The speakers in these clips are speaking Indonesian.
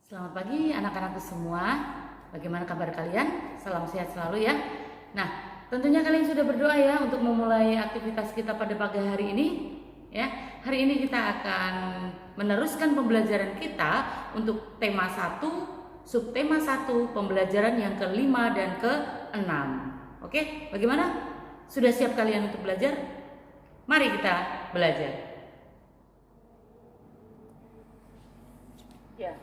Selamat pagi anak-anakku semua. Bagaimana kabar kalian? Salam sehat selalu ya. Nah, tentunya kalian sudah berdoa ya untuk memulai aktivitas kita pada pagi hari ini ya. Hari ini kita akan meneruskan pembelajaran kita untuk tema 1, subtema 1, pembelajaran yang ke-5 dan ke-6. Oke, bagaimana? Sudah siap kalian untuk belajar? Mari kita belajar. Ya,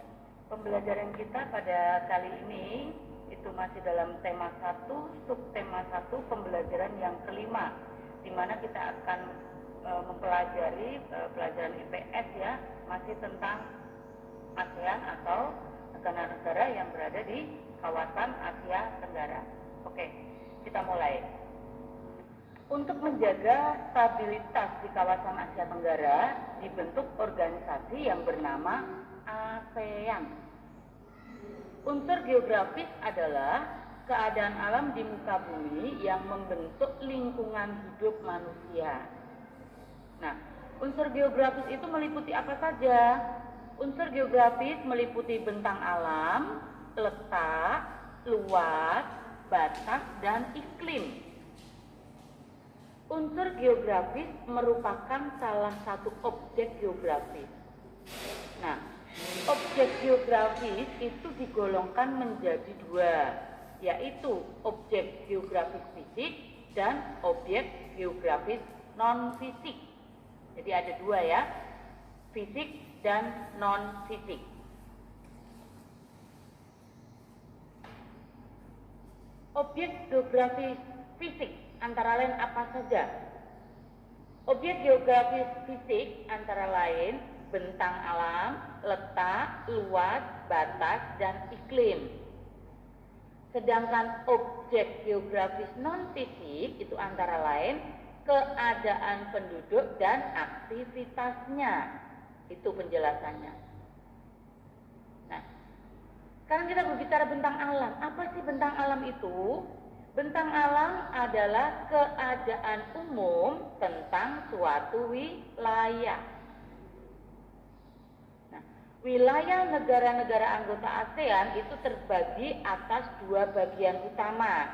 pembelajaran kita pada kali ini itu masih dalam tema 1, subtema 1, pembelajaran yang kelima, di mana kita akan mempelajari pelajaran IPS ya, masih tentang ASEAN atau negara-negara yang berada di kawasan Asia Tenggara. Oke, kita mulai. Untuk menjaga stabilitas di kawasan Asia Tenggara, dibentuk organisasi yang bernama ASEAN. Unsur geografis adalah keadaan alam di muka bumi yang membentuk lingkungan hidup manusia. Nah, unsur geografis itu meliputi apa saja? Unsur geografis meliputi bentang alam, letak, luas, batas, dan iklim. Unsur geografis merupakan salah satu objek geografis. Nah, objek geografis itu digolongkan menjadi dua, yaitu objek geografis fisik dan objek geografis non-fisik. Jadi ada dua ya, fisik dan non-fisik. Objek geografis fisik antara lain apa saja? Objek geografis fisik antara lain bentang alam, letak, luas, batas, dan iklim. Sedangkan objek geografis non-fisik itu antara lain keadaan penduduk dan aktivitasnya. Itu penjelasannya. Nah, sekarang kita berbicara bentang alam. Apa sih bentang alam itu? Bentang alam adalah keadaan umum tentang suatu wilayah. Wilayah negara-negara anggota ASEAN itu terbagi atas dua bagian utama,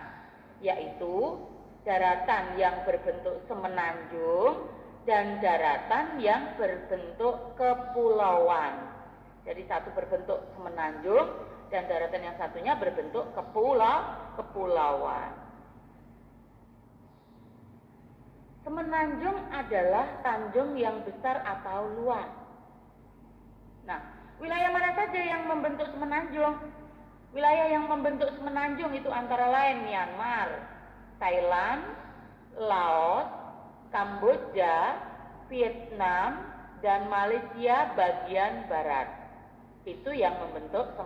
yaitu daratan yang berbentuk semenanjung dan daratan yang berbentuk kepulauan. Jadi satu berbentuk semenanjung dan daratan yang satunya berbentuk kepulauan. Semenanjung adalah tanjung yang besar atau luas. Nah, wilayah mana saja yang membentuk semenanjung? Wilayah yang membentuk semenanjung itu antara lain Myanmar, Thailand, Laos, Kamboja, Vietnam, dan Malaysia bagian barat. Itu yang membentuk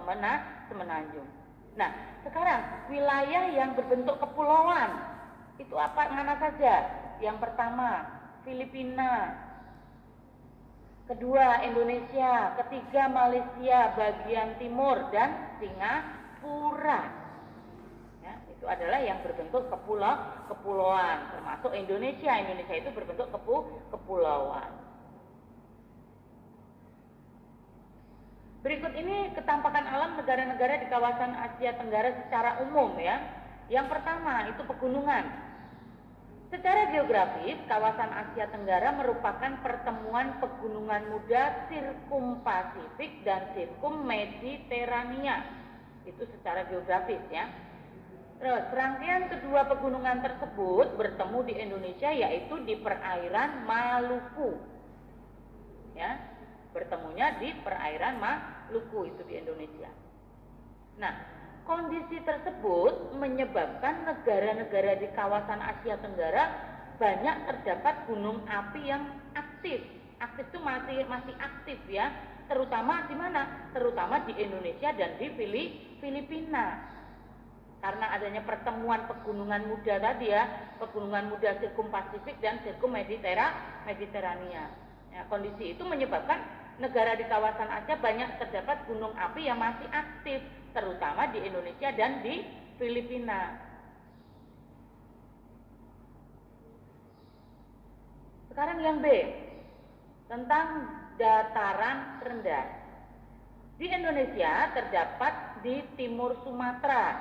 semenanjung. Nah, sekarang wilayah yang berbentuk kepulauan itu mana saja? Yang pertama, Filipina. Kedua, Indonesia. Ketiga, Malaysia bagian timur dan Singapura. Ya, itu adalah yang berbentuk kepulauan, termasuk Indonesia. Indonesia itu berbentuk kepulauan. Berikut ini ketampakan alam negara-negara di kawasan Asia Tenggara secara umum ya. Yang pertama itu pegunungan. Secara geografis, kawasan Asia Tenggara merupakan pertemuan pegunungan muda sirkumpasifik dan sirkummediterania. Itu secara geografis ya. Terus, rangkaian kedua pegunungan tersebut bertemu di Indonesia yaitu di perairan Maluku. Ya, bertemunya di perairan Maluku itu di Indonesia. Nah, kondisi tersebut menyebabkan negara-negara di kawasan Asia Tenggara banyak terdapat gunung api yang aktif. Aktif itu masih aktif ya, terutama di mana? Terutama di Indonesia dan di Filipina. Karena adanya pertemuan pegunungan muda tadi ya, pegunungan muda sirkumpasifik dan sirkummediterania. Ya, kondisi itu menyebabkan negara di kawasan Asia banyak terdapat gunung api yang masih aktif, terutama di Indonesia dan di Filipina. Sekarang yang B. tentang dataran rendah. Di Indonesia terdapat di timur Sumatera,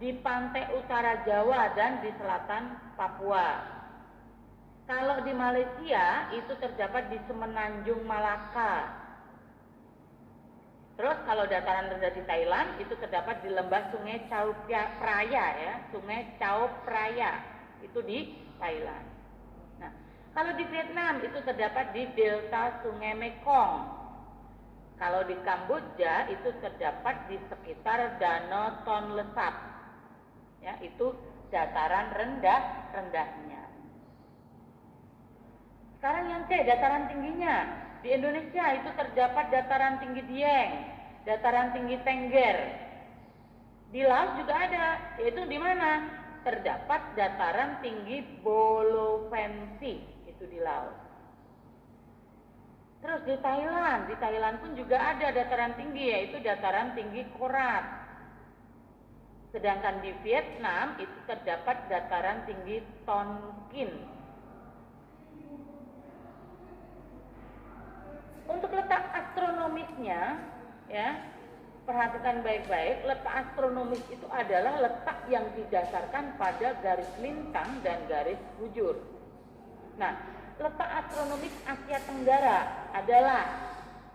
di pantai utara Jawa, dan di selatan Papua. Kalau di Malaysia itu terdapat di Semenanjung Malaka. Terus kalau dataran rendah di Thailand itu terdapat di lembah Sungai Chao Phraya ya, Sungai Chao Phraya itu di Thailand. Nah, kalau di Vietnam itu terdapat di delta Sungai Mekong. Kalau di Kamboja itu terdapat di sekitar Danau Tonle Sap. Ya, itu dataran rendahnya. Sekarang yang C, dataran tingginya. Di Indonesia itu terdapat dataran tinggi Dieng, dataran tinggi Tengger. Di Laos juga ada, yaitu di mana? Terdapat dataran tinggi Bolovensi, itu di Laos. Terus di Thailand pun juga ada dataran tinggi, yaitu dataran tinggi Korat. Sedangkan di Vietnam itu terdapat dataran tinggi Tonkin. Untuk letak astronomisnya, ya, perhatikan baik-baik, letak astronomis itu adalah letak yang didasarkan pada garis lintang dan garis bujur. Nah, letak astronomis Asia Tenggara adalah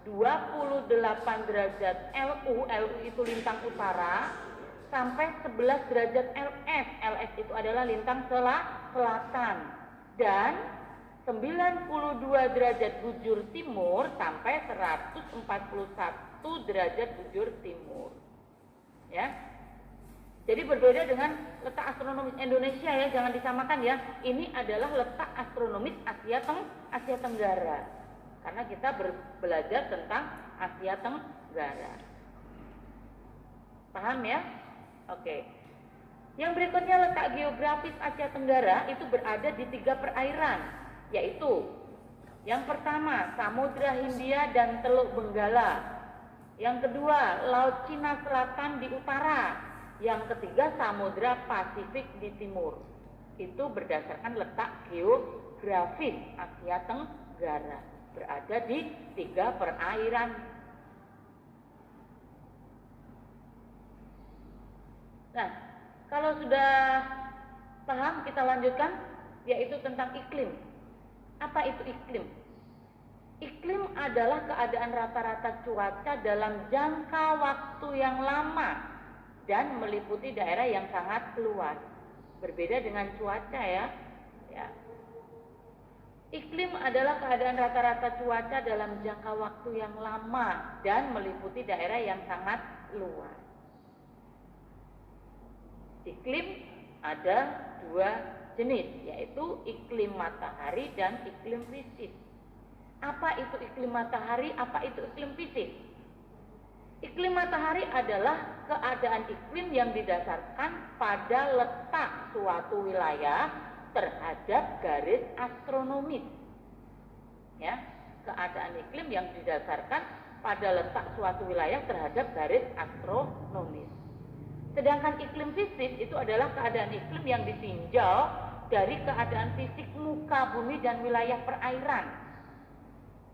28 derajat LU itu lintang utara, sampai 11 derajat LS itu adalah lintang selatan, dan 92 derajat bujur timur sampai 141 derajat bujur timur. Ya. Jadi berbeda dengan letak astronomis Indonesia ya, jangan disamakan ya. Ini adalah letak astronomis Asia Tenggara. Karena kita belajar tentang Asia Tenggara. Paham ya? Oke. Yang berikutnya letak geografis Asia Tenggara itu berada di 3 perairan. Yaitu yang pertama Samudra Hindia dan Teluk Benggala, yang kedua Laut Cina Selatan di utara, yang ketiga Samudra Pasifik di timur. Itu berdasarkan letak geografis Asia Tenggara, berada di 3 perairan. Nah, kalau sudah paham kita lanjutkan, yaitu tentang iklim. Apa itu iklim? Iklim adalah keadaan rata-rata cuaca dalam jangka waktu yang lama dan meliputi daerah yang sangat luas. Berbeda dengan cuaca ya. Iklim adalah keadaan rata-rata cuaca dalam jangka waktu yang lama dan meliputi daerah yang sangat luas. Iklim ada 2 jenis, yaitu iklim matahari dan iklim fisik. Apa itu iklim matahari? Apa itu iklim fisik? Iklim matahari adalah keadaan iklim yang didasarkan pada letak suatu wilayah terhadap garis astronomis. Ya, keadaan iklim yang didasarkan pada letak suatu wilayah terhadap garis astronomis. Sedangkan iklim fisik itu adalah keadaan iklim yang ditinjau dari keadaan fisik muka bumi dan wilayah perairan.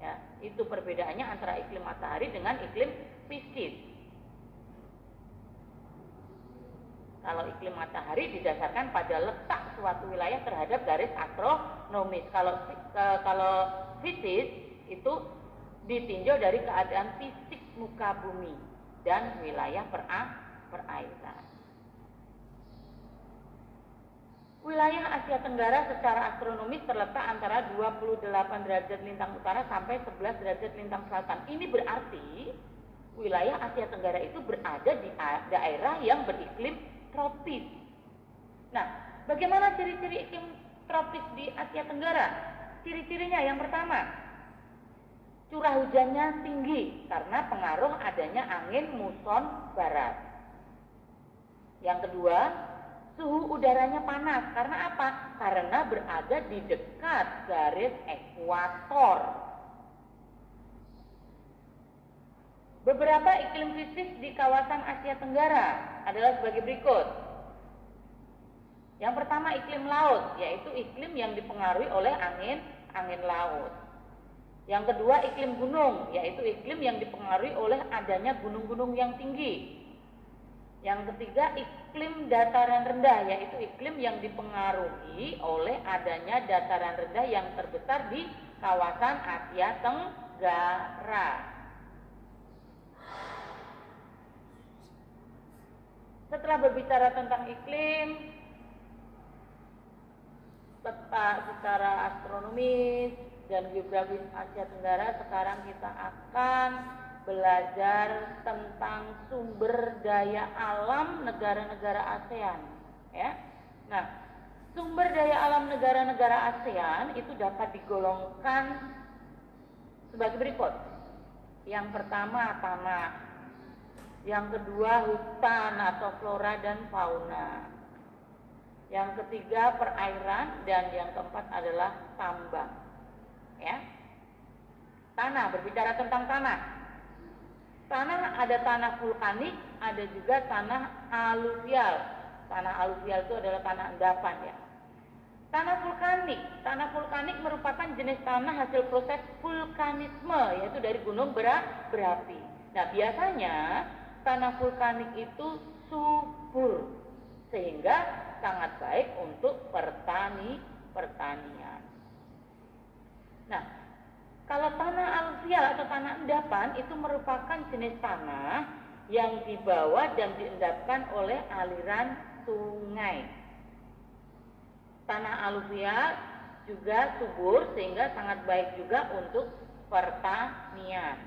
Ya, itu perbedaannya antara iklim matahari dengan iklim fisik. Kalau iklim matahari didasarkan pada letak suatu wilayah terhadap garis astronomis. Kalau fisik itu ditinjau dari keadaan fisik muka bumi dan wilayah perairan. Wilayah Asia Tenggara secara astronomis terletak antara 28 derajat lintang utara sampai 11 derajat lintang selatan. Ini berarti wilayah Asia Tenggara itu berada di daerah yang beriklim tropis. Nah, bagaimana ciri-ciri iklim tropis di Asia Tenggara? Ciri-cirinya yang pertama, curah hujannya tinggi karena pengaruh adanya angin muson barat. Yang kedua, suhu udaranya panas. Karena apa? Karena berada di dekat garis ekuator. Beberapa iklim fisik di kawasan Asia Tenggara adalah sebagai berikut. Yang pertama iklim laut, yaitu iklim yang dipengaruhi oleh angin laut. Yang kedua iklim gunung, yaitu iklim yang dipengaruhi oleh adanya gunung-gunung yang tinggi. Yang ketiga iklim dataran rendah, yaitu iklim yang dipengaruhi oleh adanya dataran rendah yang terbesar di kawasan Asia Tenggara. Setelah berbicara tentang iklim, peta secara astronomis dan geografis Asia Tenggara, sekarang kita akan belajar tentang sumber daya alam negara-negara ASEAN, ya. Nah, sumber daya alam negara-negara ASEAN itu dapat digolongkan sebagai berikut. Yang pertama tanah, yang kedua hutan atau flora dan fauna, yang ketiga perairan, dan yang keempat adalah tambang. Ya, tanah, berbicara tentang tanah. Tanah ada tanah vulkanik, ada juga tanah aluvial. Tanah aluvial itu adalah tanah endapan, ya. Tanah vulkanik merupakan jenis tanah hasil proses vulkanisme, yaitu dari gunung berapi. Nah, biasanya tanah vulkanik itu subur, sehingga sangat baik untuk pertanian. Nah, kalau tanah aluvial atau tanah endapan itu merupakan jenis tanah yang dibawa dan diendapkan oleh aliran sungai. Tanah aluvial juga subur sehingga sangat baik juga untuk pertanian.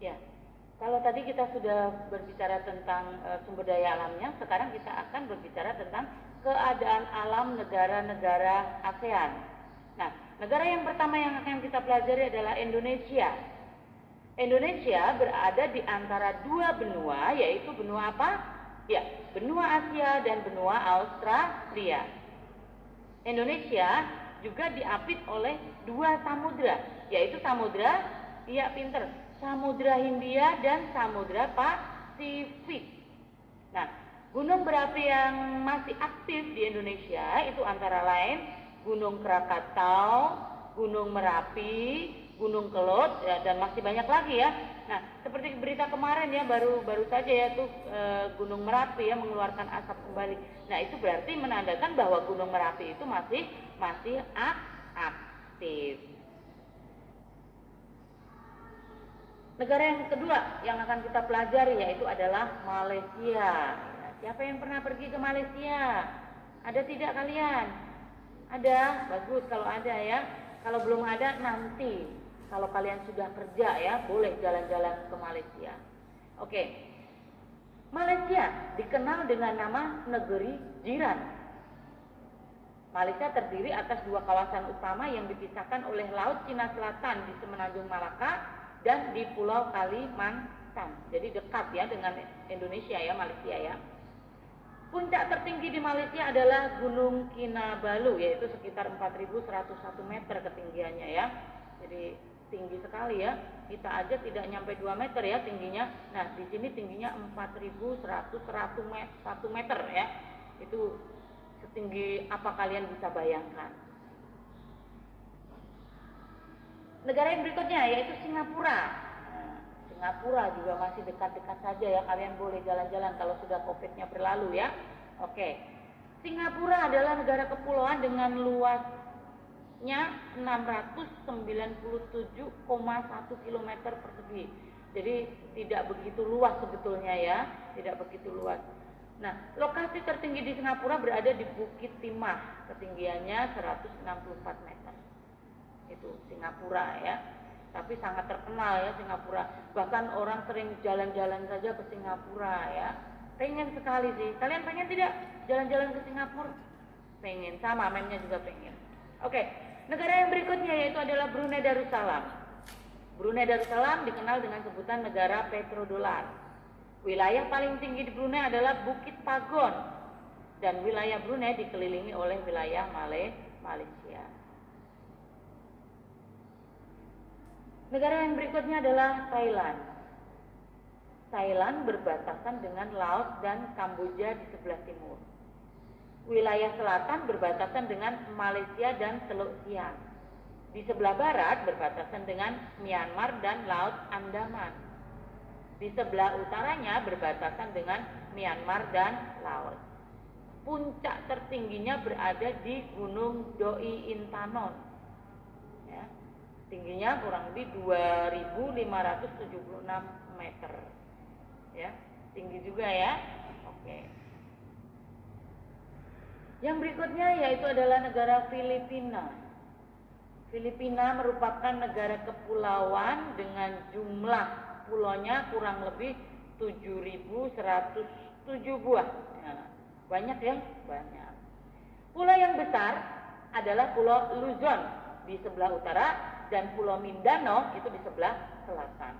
Ya, kalau tadi kita sudah berbicara tentang sumber daya alamnya, sekarang kita akan berbicara tentang keadaan alam negara-negara ASEAN. Nah, negara yang pertama yang akan kita pelajari adalah Indonesia. Indonesia berada di antara dua benua, yaitu benua apa? Ya, benua Asia dan benua Australia. Indonesia juga diapit oleh dua samudra, yaitu samudra, iya pinter, Samudra Hindia dan Samudra Pasifik. Nah, gunung berapi yang masih aktif di Indonesia itu antara lain Gunung Krakatau, Gunung Merapi, Gunung Kelot, ya, dan masih banyak lagi, ya. Nah, seperti berita kemarin, ya, baru saja, ya, tuh Gunung Merapi, ya, mengeluarkan asap kembali. Nah, itu berarti menandakan bahwa Gunung Merapi itu masih aktif. Negara yang kedua yang akan kita pelajari yaitu adalah Malaysia. Siapa yang pernah pergi ke Malaysia? Ada tidak kalian? Ada? Bagus kalau ada, ya. Kalau belum ada nanti. Kalau kalian sudah kerja, ya, boleh jalan-jalan ke Malaysia. Oke. Malaysia dikenal dengan nama negeri jiran. Malaysia terdiri atas dua kawasan utama yang dipisahkan oleh Laut Cina Selatan di Semenanjung Malaka dan di Pulau Kalimantan. Jadi dekat, ya, dengan Indonesia, ya, Malaysia, ya. Puncak tertinggi di Malaysia adalah Gunung Kinabalu, yaitu sekitar 4.101 meter ketinggiannya, ya. Jadi tinggi sekali, ya. Kita aja tidak nyampe 2 meter, ya, tingginya. Nah, di sini tingginya 4.101 meter, ya. Itu setinggi apa kalian bisa bayangkan. Negara yang berikutnya yaitu Singapura. Singapura juga masih dekat-dekat saja, ya, kalian boleh jalan-jalan kalau sudah COVID-nya berlalu, ya. Oke. Singapura adalah negara kepulauan dengan luasnya 697,1 km persegi. Jadi tidak begitu luas sebetulnya, ya, tidak begitu luas. Nah, lokasi tertinggi di Singapura berada di Bukit Timah, ketinggiannya 164 meter. Itu Singapura, ya. Tapi sangat terkenal, ya, Singapura. Bahkan orang sering jalan-jalan saja ke Singapura, ya. Pengen sekali sih. Kalian pengen tidak jalan-jalan ke Singapura? Pengen, sama memnya juga pengen. Oke, negara yang berikutnya yaitu adalah Brunei Darussalam. Brunei Darussalam dikenal dengan sebutan negara petrodolar. Wilayah paling tinggi di Brunei adalah Bukit Pagon. Dan wilayah Brunei dikelilingi oleh wilayah Malaysia. Negara yang berikutnya adalah Thailand. Thailand berbatasan dengan Laos dan Kamboja di sebelah timur. Wilayah selatan berbatasan dengan Malaysia dan Teluk Siang. Di sebelah barat berbatasan dengan Myanmar dan Laut Andaman. Di sebelah utaranya berbatasan dengan Myanmar dan Laos. Puncak tertingginya berada di Gunung Doi Intanon. Ya, tingginya kurang lebih 2.576 meter. Ya, tinggi juga ya. Oke. Yang berikutnya yaitu adalah negara Filipina. Filipina merupakan negara kepulauan dengan jumlah pulaunya kurang lebih 7.107 buah. Ya, banyak ya, banyak. Pulau yang besar adalah Pulau Luzon di sebelah utara dan Pulau Mindanao itu di sebelah selatan.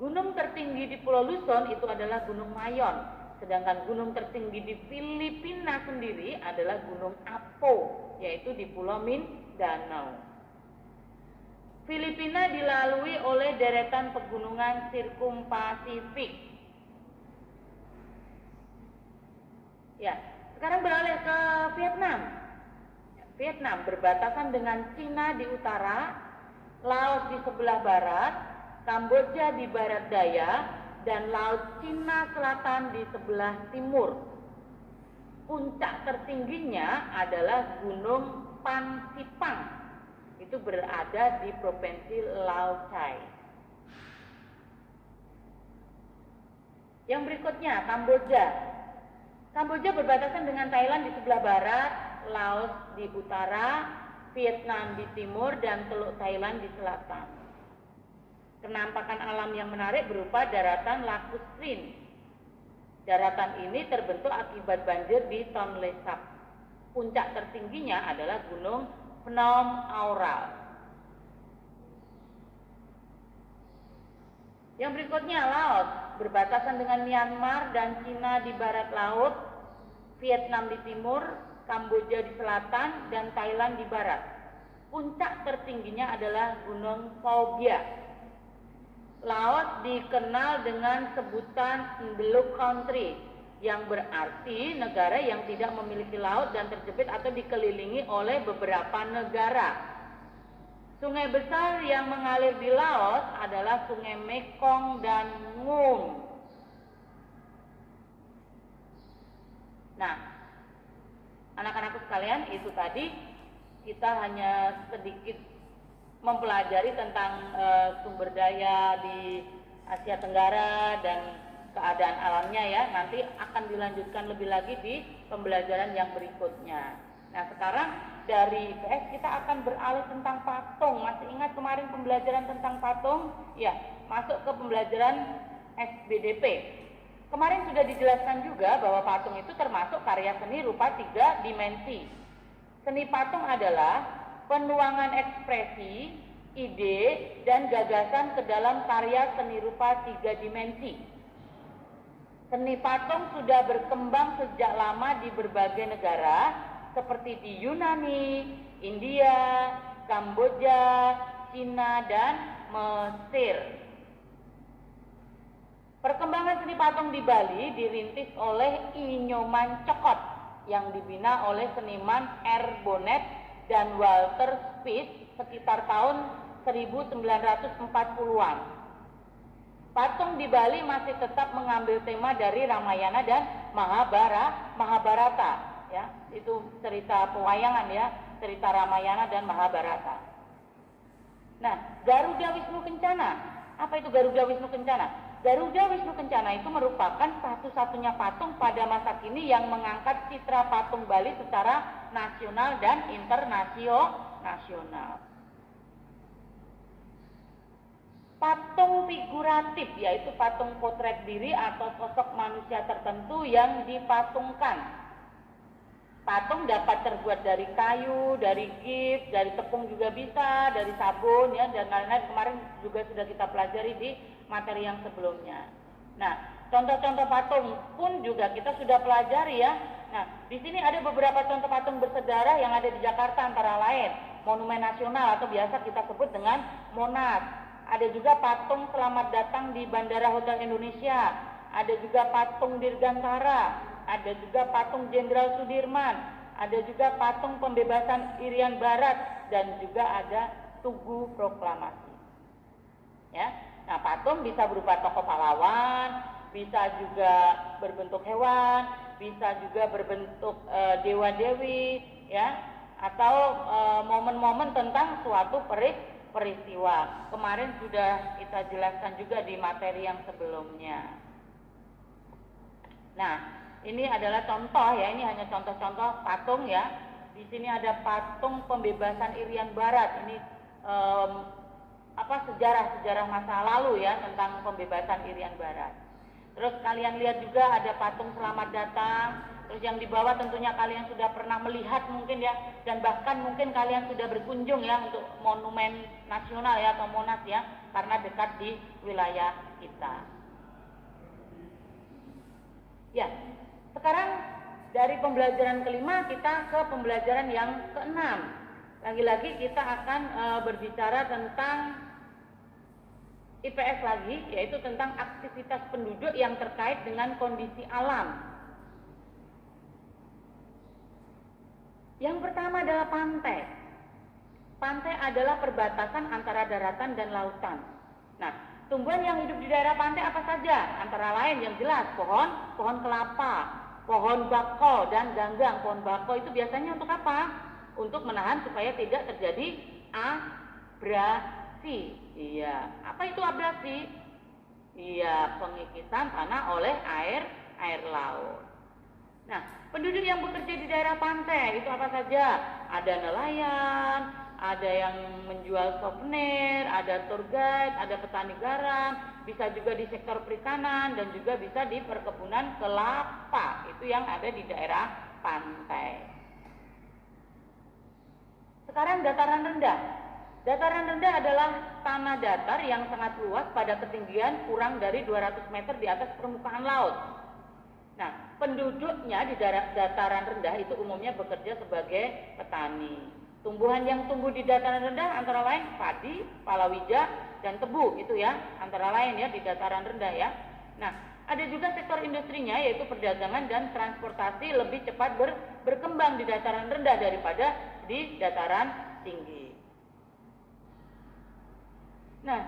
Gunung tertinggi di Pulau Luzon itu adalah Gunung Mayon, sedangkan gunung tertinggi di Filipina sendiri adalah Gunung Apo, yaitu di Pulau Mindanao. Filipina dilalui oleh deretan pegunungan Sirkumpasifik. Ya, sekarang beralih ke Vietnam. Vietnam berbatasan dengan Cina di utara, Laos di sebelah barat, Kamboja di barat daya, dan Laut Cina Selatan di sebelah timur. Puncak tertingginya adalah Gunung Pansipang. Itu berada di Provinsi Lao Cai. Yang berikutnya, Kamboja. Kamboja berbatasan dengan Thailand di sebelah barat, Laos di utara, Vietnam di timur, dan Teluk Thailand di selatan. Penampakan alam yang menarik berupa daratan Lakus Rin. Daratan ini terbentuk akibat banjir di Tonle Sap. Puncak tertingginya adalah Gunung Phnom Aural. Yang berikutnya Laos, berbatasan dengan Myanmar dan Cina di barat laut, Vietnam di timur, Kamboja di selatan, dan Thailand di barat. Puncak tertingginya adalah Gunung Pho Bia. Laos dikenal dengan sebutan Blue Country, yang berarti negara yang tidak memiliki laut dan terjepit atau dikelilingi oleh beberapa negara. Sungai besar yang mengalir di Laos adalah Sungai Mekong dan Ngung. Nah, anak-anakku sekalian, itu tadi kita hanya sedikit mempelajari tentang sumber daya di Asia Tenggara dan keadaan alamnya ya. Nanti akan dilanjutkan lebih lagi di pembelajaran yang berikutnya. Nah, sekarang dari IPS kita akan beralih tentang patung. Masih ingat kemarin pembelajaran tentang patung? Ya, masuk ke pembelajaran SBDP. Kemarin sudah dijelaskan juga bahwa patung itu termasuk karya seni rupa 3 dimensi. Seni patung adalah penuangan ekspresi, ide, dan gagasan ke dalam karya seni rupa 3 dimensi. Seni patung sudah berkembang sejak lama di berbagai negara, seperti di Yunani, India, Kamboja, Cina, dan Mesir. Perkembangan seni patung di Bali dirintis oleh Inyoman Cokot yang dibina oleh seniman R. Bonnet dan Walter Spitz sekitar tahun 1940-an. Patung di Bali masih tetap mengambil tema dari Ramayana dan Mahabharata, ya. Itu cerita pewayangan ya, cerita Ramayana dan Mahabharata. Nah, Garuda Wisnu Kencana. Apa itu Garuda Wisnu Kencana? Garuda Wisnu Kencana itu merupakan satu-satunya patung pada masa kini yang mengangkat citra patung Bali secara nasional dan internasional. Patung figuratif yaitu patung potret diri atau sosok manusia tertentu yang dipatungkan. Patung dapat terbuat dari kayu, dari gips, dari tepung juga bisa, dari sabun ya, dan lain-lain. Kemarin juga sudah kita pelajari di materi yang sebelumnya. Nah, contoh-contoh patung pun juga kita sudah pelajari ya. Nah, di sini ada beberapa contoh patung bersejarah yang ada di Jakarta, antara lain Monumen Nasional atau biasa kita sebut dengan Monas. Ada juga patung Selamat Datang di Bandara Hotel Indonesia. Ada juga patung Dirgantara. Ada juga patung Jenderal Sudirman. ada juga patung pembebasan Irian Barat, dan juga ada Tugu Proklamasi. Ya, nah patung bisa berupa tokoh pahlawan, bisa juga berbentuk hewan, bisa juga berbentuk dewa-dewi, ya, atau momen-momen tentang suatu peristiwa. Kemarin sudah kita jelaskan juga di materi yang sebelumnya. Nah, ini adalah contoh ya, ini hanya contoh-contoh patung ya. Di sini ada patung pembebasan Irian Barat. Ini sejarah masa lalu ya tentang pembebasan Irian Barat. Terus kalian lihat juga ada patung selamat datang. Terus yang di bawah tentunya kalian sudah pernah melihat mungkin ya, dan bahkan mungkin kalian sudah berkunjung ya untuk Monumen Nasional ya atau Monas ya, karena dekat di wilayah kita. Ya, sekarang dari pembelajaran kelima kita ke pembelajaran yang keenam. Lagi-lagi kita akan berbicara tentang IPS lagi, yaitu tentang aktivitas penduduk yang terkait dengan kondisi alam. Yang pertama adalah pantai. Pantai adalah perbatasan antara daratan dan lautan. Nah, tumbuhan yang hidup di daerah pantai apa saja? Antara lain yang jelas pohon kelapa, pohon bako dan ganggang. Pohon bako itu biasanya untuk apa? Untuk menahan supaya tidak terjadi abrasi. Iya, apa itu abrasi? Iya, pengikisan tanah oleh air laut. Nah, penduduk yang bekerja di daerah pantai itu apa saja? Ada nelayan, ada yang menjual souvenir, ada tour guide, ada petani garam, bisa juga di sektor perikanan, dan juga bisa di perkebunan kelapa. Itu yang ada di daerah pantai. Sekarang dataran rendah. Dataran rendah adalah tanah datar yang sangat luas pada ketinggian kurang dari 200 meter di atas permukaan laut. Nah, penduduknya di dataran rendah itu umumnya bekerja sebagai petani. Tumbuhan yang tumbuh di dataran rendah antara lain padi, palawija, dan tebu, itu ya, antara lain ya di dataran rendah ya. Nah, ada juga sektor industrinya yaitu perdagangan dan transportasi lebih cepat berkembang di dataran rendah daripada di dataran tinggi. Nah,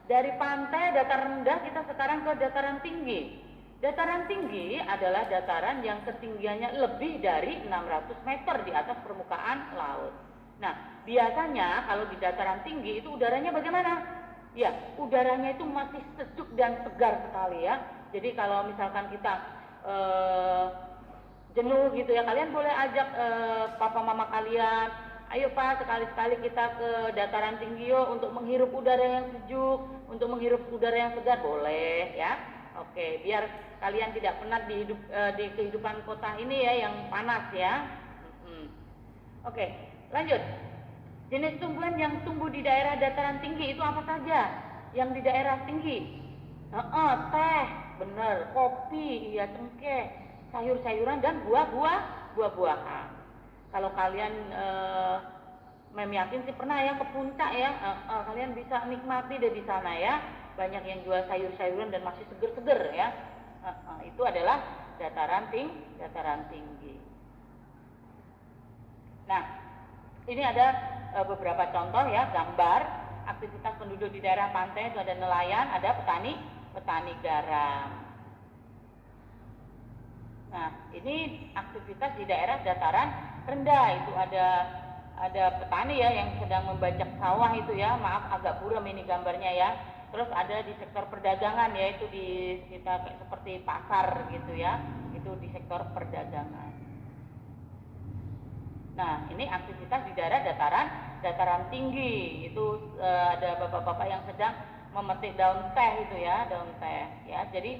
dari pantai dataran rendah kita sekarang ke dataran tinggi. Dataran tinggi adalah dataran yang ketinggiannya lebih dari 600 meter di atas permukaan laut. Nah, biasanya kalau di dataran tinggi itu udaranya bagaimana? Ya, udaranya itu masih sejuk dan segar sekali ya. Jadi kalau misalkan kita jenuh gitu ya, kalian boleh ajak papa mama kalian, ayo Pak, sekali-sekali kita ke dataran tinggi yuk untuk menghirup udara yang sejuk, untuk menghirup udara yang segar, boleh ya. Oke, biar kalian tidak penat di kehidupan kota ini ya yang panas ya. Oke, lanjut. Jenis tumbuhan yang tumbuh di daerah dataran tinggi itu apa saja? Yang di daerah tinggi? Teh, bener, kopi, iya, cengkeh, sayur-sayuran dan buah-buahan. Kalau kalian Mem yakin sih pernah ya ke puncak ya, kalian bisa nikmati deh di sana ya. Banyak yang jual sayur-sayuran dan masih seger-seger ya. Itu adalah dataran tinggi. Nah, ini ada beberapa contoh ya, gambar aktivitas penduduk di daerah pantai. Itu ada nelayan, ada petani garam. Nah, ini aktivitas di daerah dataran rendah. Itu ada petani ya yang sedang membajak sawah itu ya. Maaf agak buram ini gambarnya ya. Terus ada di sektor perdagangan, yaitu di kita seperti pasar gitu ya, itu di sektor perdagangan. Nah, ini aktivitas di daerah dataran tinggi. Itu ada bapak-bapak yang sedang memetik daun teh itu ya, daun teh ya. Jadi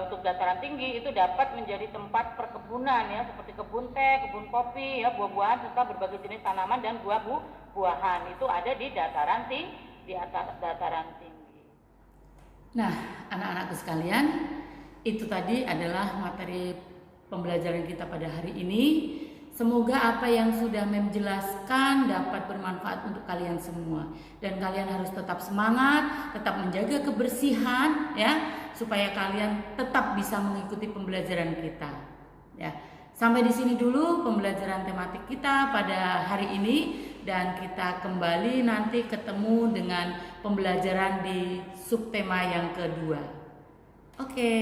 untuk dataran tinggi itu dapat menjadi tempat perkebunan ya, seperti kebun teh, kebun kopi ya, buah-buahan serta berbagai jenis tanaman dan buah-buahan. Itu ada di dataran tinggi, di atas dataran tinggi. Nah, anak-anakku sekalian, itu tadi adalah materi pembelajaran kita pada hari ini. Semoga apa yang sudah Mem jelaskan dapat bermanfaat untuk kalian semua. Dan kalian harus tetap semangat, tetap menjaga kebersihan ya, supaya kalian tetap bisa mengikuti pembelajaran kita. Ya. Sampai di sini dulu pembelajaran tematik kita pada hari ini, dan kita kembali nanti ketemu dengan pembelajaran di subtema yang kedua. Oke.